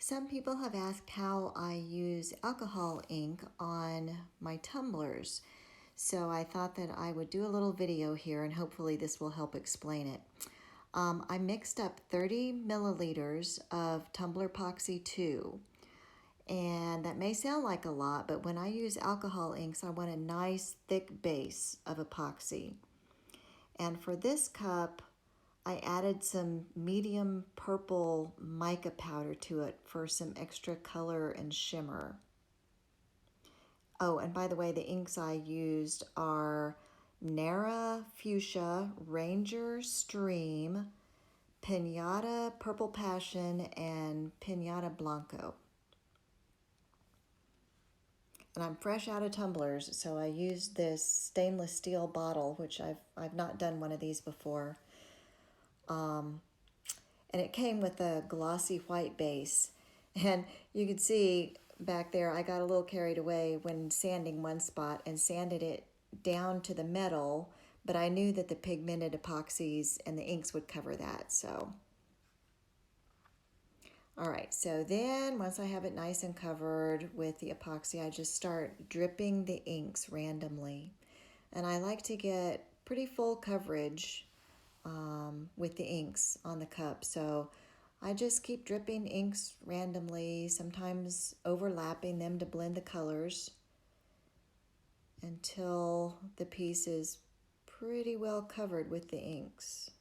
Some people have asked how I use alcohol ink on my tumblers, so I thought that I would do a little video here and hopefully this will help explain it. I mixed up 30 milliliters of tumbler epoxy 2, and that may sound like a lot, but when I use alcohol inks, I want a nice thick base of epoxy. And for this cup, I added some medium purple mica powder to it for some extra color and shimmer. Oh, and by the way, the inks I used are Nara Fuchsia, Ranger Stream, Pinata Purple Passion, and Pinata Blanco. And I'm fresh out of tumblers, so I used this stainless steel bottle, which I've not done one of these before. And it came with a glossy white base. And you can see back there, I got a little carried away when sanding one spot and sanded it down to the metal, but I knew that the pigmented epoxies and the inks would cover that, so. All right, so then once I have it nice and covered with the epoxy, I just start dripping the inks randomly. And I like to get pretty full coverage with the inks on the cup. So I just keep dripping inks randomly, sometimes overlapping them to blend the colors until the piece is pretty well covered with the inks.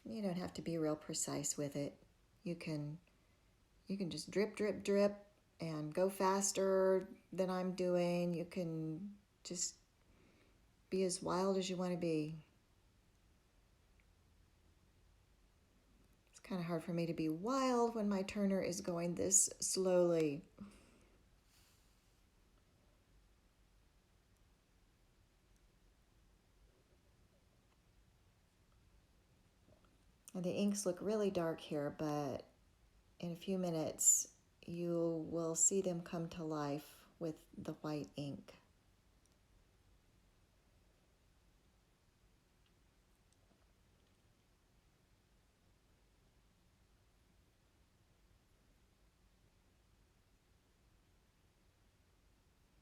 You don't have to be real precise with it. You can just drip, drip, drip and go faster than I'm doing. You can just be as wild as you want to be. It's kind of hard for me to be wild when my turner is going this slowly. And the inks look really dark here, but in a few minutes you will see them come to life with the white ink.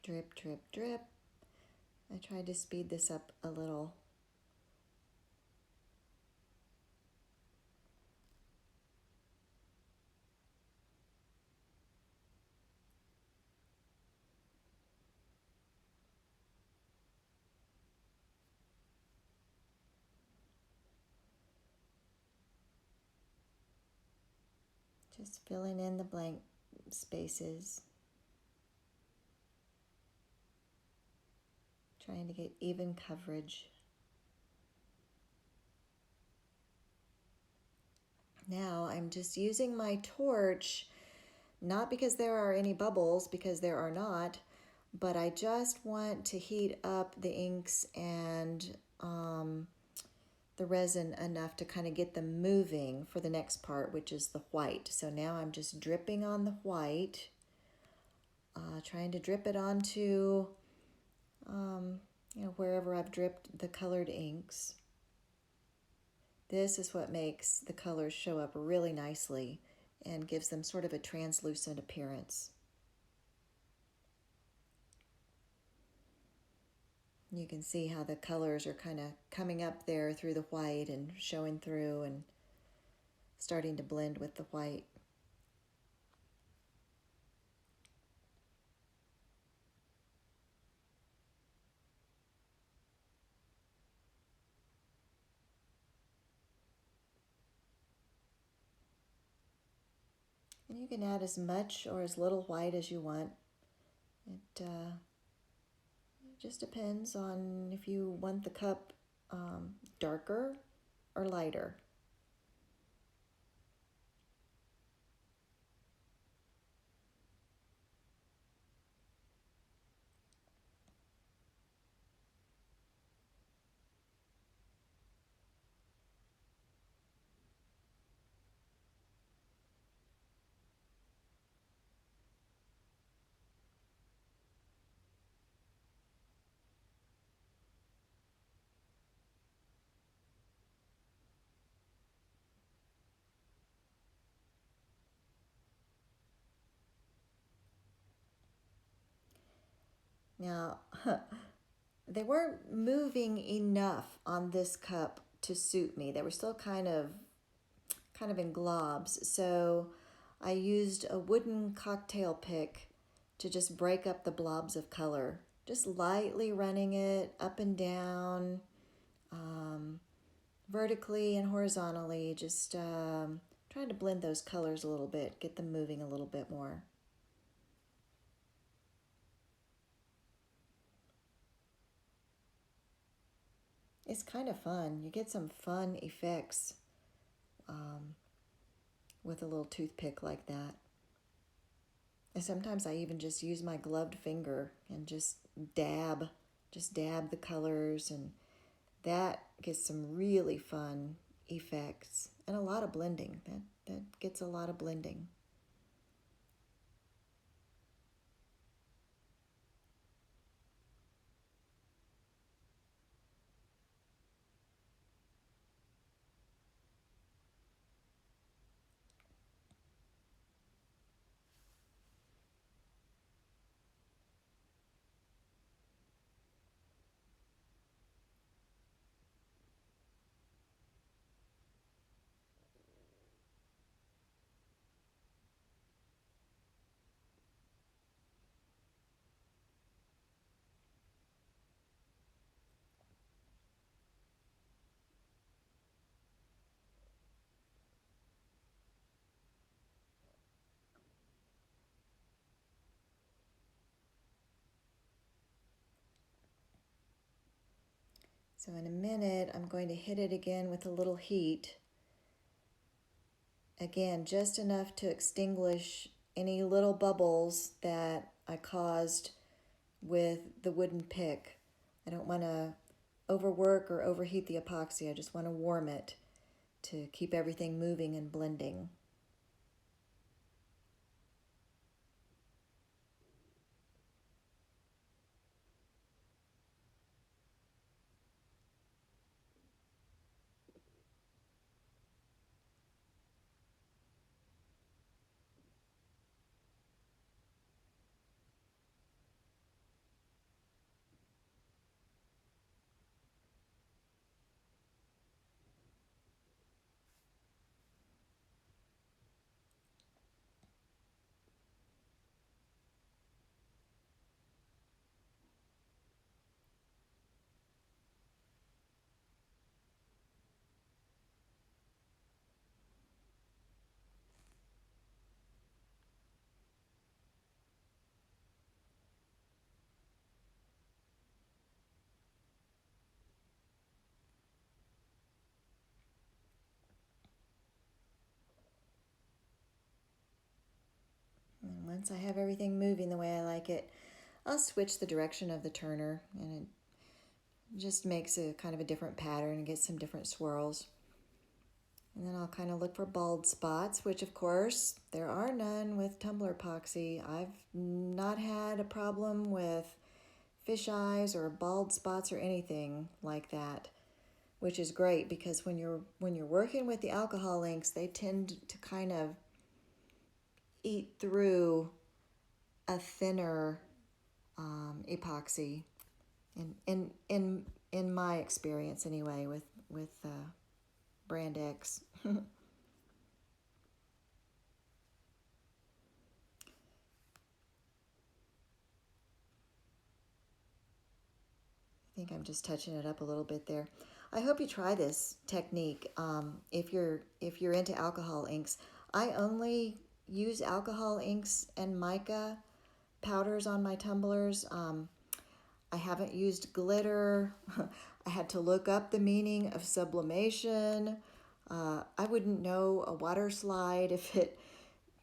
Drip, drip, drip. I tried to speed this up a little. Just filling in the blank spaces. Trying to get even coverage. Now I'm just using my torch, not because there are any bubbles, because there are not, but I just want to heat up the inks and the resin enough to kind of get them moving for the next part, which is the white. So now I'm just dripping on the white, trying to drip it onto wherever I've dripped the colored inks. This is what makes the colors show up really nicely and gives them sort of a translucent appearance. You can see how the colors are kind of coming up there through the white and showing through and starting to blend with the white. And you can add as much or as little white as you want. It just depends on if you want the cup darker or lighter. Now, they weren't moving enough on this cup to suit me. They were still kind of in globs. So I used a wooden cocktail pick to just break up the blobs of color, just lightly running it up and down, vertically and horizontally, just trying to blend those colors a little bit, get them moving a little bit more. It's kind of fun. You get some fun effects um, with a little toothpick like that. And sometimes I even just use my gloved finger and dab, just dab the colors, and that gets some really fun effects and a lot of blending. That gets a lot of blending. So in a minute, I'm going to hit it again with a little heat. Again, just enough to extinguish any little bubbles that I caused with the wooden pick. I don't want to overwork or overheat the epoxy. I just want to warm it to keep everything moving and blending. And once I have everything moving the way I like it, I'll switch the direction of the turner, and it just makes a kind of a different pattern and gets some different swirls. And then I'll kind of look for bald spots, which of course there are none with tumbler epoxy. I've not had a problem with fish eyes or bald spots or anything like that, which is great because when you're working with the alcohol inks, they tend to kind of eat through a thinner epoxy. In my experience, anyway, with brand X. I think I'm just touching it up a little bit there. I hope you try this technique if you're into alcohol inks. I only use alcohol inks and mica powders on my tumblers. I haven't used glitter. I had to look up the meaning of sublimation. I wouldn't know a water slide if it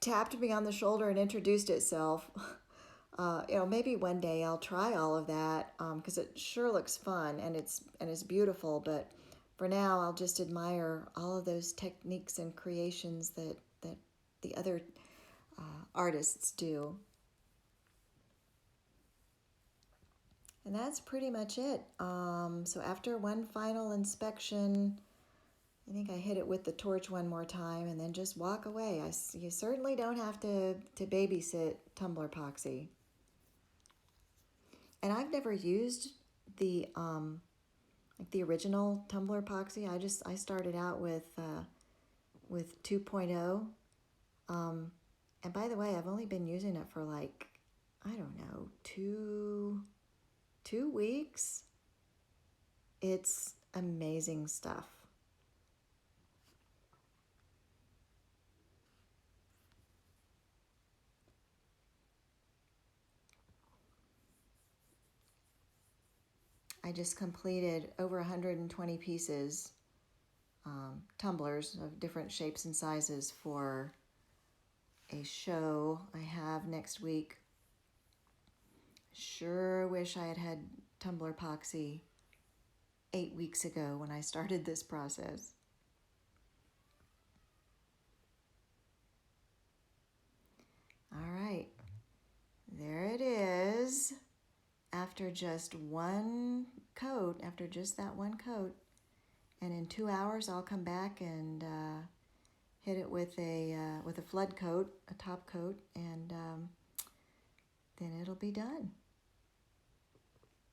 tapped me on the shoulder and introduced itself. Maybe one day I'll try all of that because it sure looks fun and it's beautiful. But for now, I'll just admire all of those techniques and creations that the other artists do. And that's pretty much it. So after one final inspection, I think I hit it with the torch one more time and then just walk away. You certainly don't have to babysit tumbler epoxy. And I've never used the like the original tumbler epoxy. I started out with 2.0. And by the way, I've only been using it for like, I don't know, two weeks. It's amazing stuff. I just completed over 120 pieces, tumblers of different shapes and sizes for a show I have next week. Sure wish I had tumbler epoxy 8 weeks ago when I started this process. All right, there it is. After just one coat, after just that one coat, and in 2 hours I'll come back and hit it with a flood coat, a top coat, and then it'll be done.